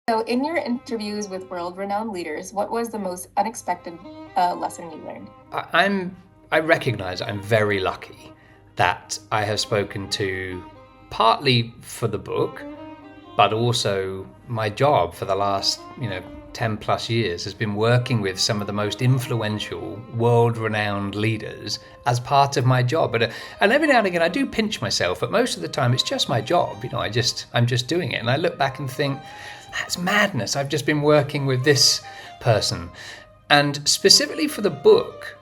So, in your interviews with world-renowned leaders, what was the most unexpected lesson you learned? I recognise I'm very lucky that I have spoken to, partly for the book, but also my job for the last 10 plus years has been working with some of the most influential, world-renowned leaders as part of my job. And every now and again I do pinch myself, but most of the time it's just my job. I'm just doing it, and I look back and think, that's madness. I've just been working with this person. And specifically for the book,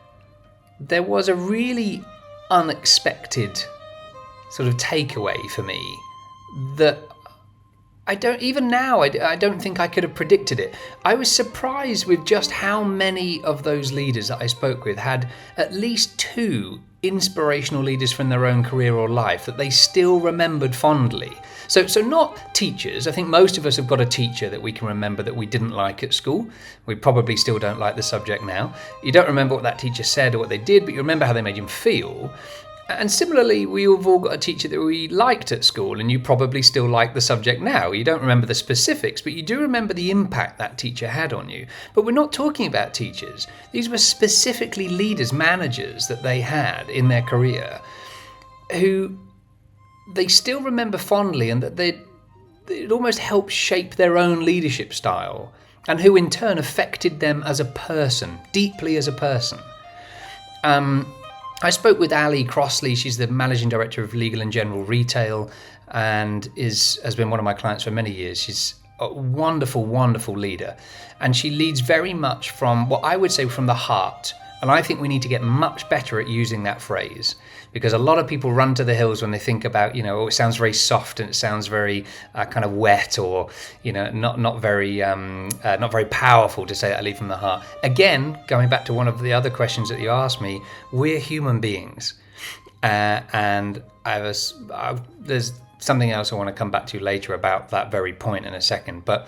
there was a really unexpected sort of takeaway for me that I don't think I could have predicted it. I was surprised with just how many of those leaders that I spoke with had at least two inspirational leaders from their own career or life that they still remembered fondly. So not teachers. I think most of us have got a teacher that we can remember that we didn't like at school. We probably still don't like the subject now. You don't remember what that teacher said or what they did, but you remember how they made you feel. And similarly, we've all got a teacher that we liked at school, and you probably still like the subject now. You don't remember the specifics, but you do remember the impact that teacher had on you. But we're not talking about teachers. These were specifically leaders, managers that they had in their career who they still remember fondly, and that it almost helped shape their own leadership style, and who in turn affected them as a person, deeply as a person. I spoke with Ali Crossley. She's the Managing Director of Legal and General Retail and has been one of my clients for many years. She's a wonderful, wonderful leader. And she leads very much from what I would say from the heart. And I think we need to get much better at using that phrase, because a lot of people run to the hills when they think about, it sounds very soft and it sounds very kind of wet, or, not very powerful to say that I lead from the heart. Again, going back to one of the other questions that you asked me, we're human beings. And there's something else I want to come back to later about that very point in a second. But,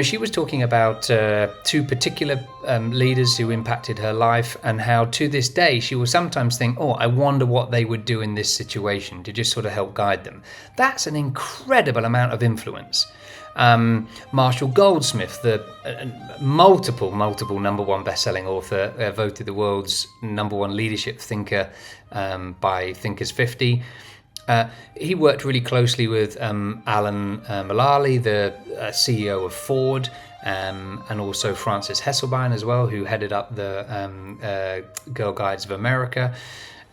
she was talking about two particular leaders who impacted her life, and how to this day she will sometimes think, I wonder what they would do in this situation, to just sort of help guide them. That's an incredible amount of influence. Marshall Goldsmith, the multiple number one best-selling author, voted the world's number one leadership thinker by Thinkers 50. He worked really closely with Alan Mulally, the CEO of Ford, and also Frances Hesselbein as well, who headed up the Girl Guides of America.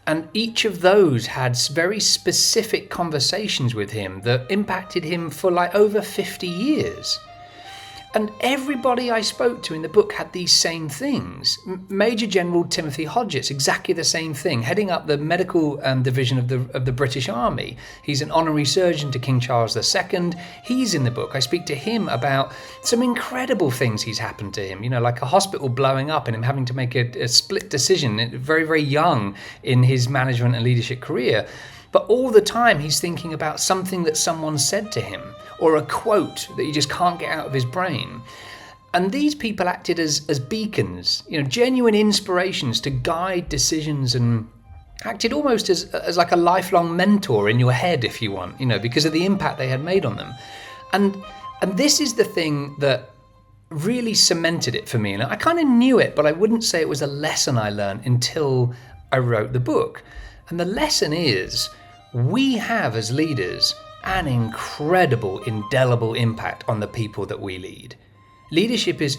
And each of those had very specific conversations with him that impacted him for over 50 years. And everybody I spoke to in the book had these same things. Major General Timothy Hodgetts, exactly the same thing, heading up the medical division of the British Army. He's an honorary surgeon to King Charles II. He's in the book. I speak to him about some incredible things he's happened to him, like a hospital blowing up and him having to make a split decision very, very young in his management and leadership career. But all the time he's thinking about something that someone said to him, or a quote that he just can't get out of his brain. And these people acted as beacons, genuine inspirations to guide decisions, and acted almost as like a lifelong mentor in your head, if you want, because of the impact they had made on them. And this is the thing that really cemented it for me. And I kind of knew it, but I wouldn't say it was a lesson I learned until I wrote the book. And the lesson is, we have as leaders an incredible, indelible impact on the people that we lead. Leadership is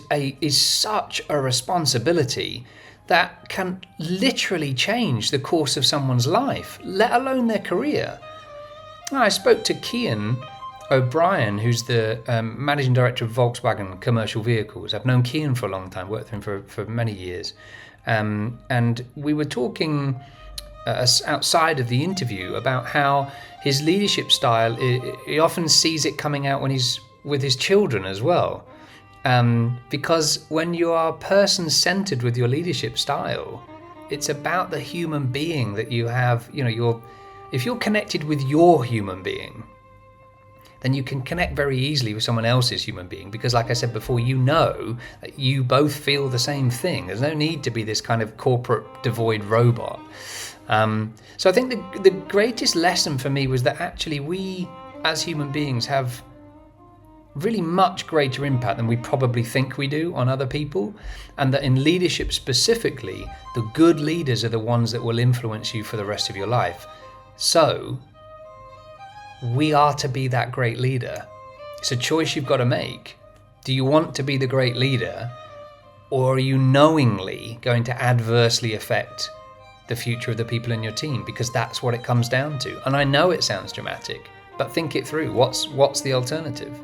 such a responsibility that can literally change the course of someone's life, let alone their career. I spoke to Cian O'Brien, who's the managing director of Volkswagen Commercial Vehicles. I've known Cian for a long time, worked with him for many years. And we were talking outside of the interview about how his leadership style, he often sees it coming out when he's with his children as well. Because when you are person-centered with your leadership style, it's about the human being that you have. If you're connected with your human being, then you can connect very easily with someone else's human being, because like I said before, that you both feel the same thing. There's no need to be this kind of corporate devoid robot. So I think the greatest lesson for me was that actually we as human beings have really much greater impact than we probably think we do on other people, and that in leadership specifically, the good leaders are the ones that will influence you for the rest of your life. So we are to be that great leader. It's a choice you've got to make. Do you want to be the great leader, or are you knowingly going to adversely affect the future of the people in your team? Because that's what it comes down to. And I know it sounds dramatic, but think it through. What's the alternative?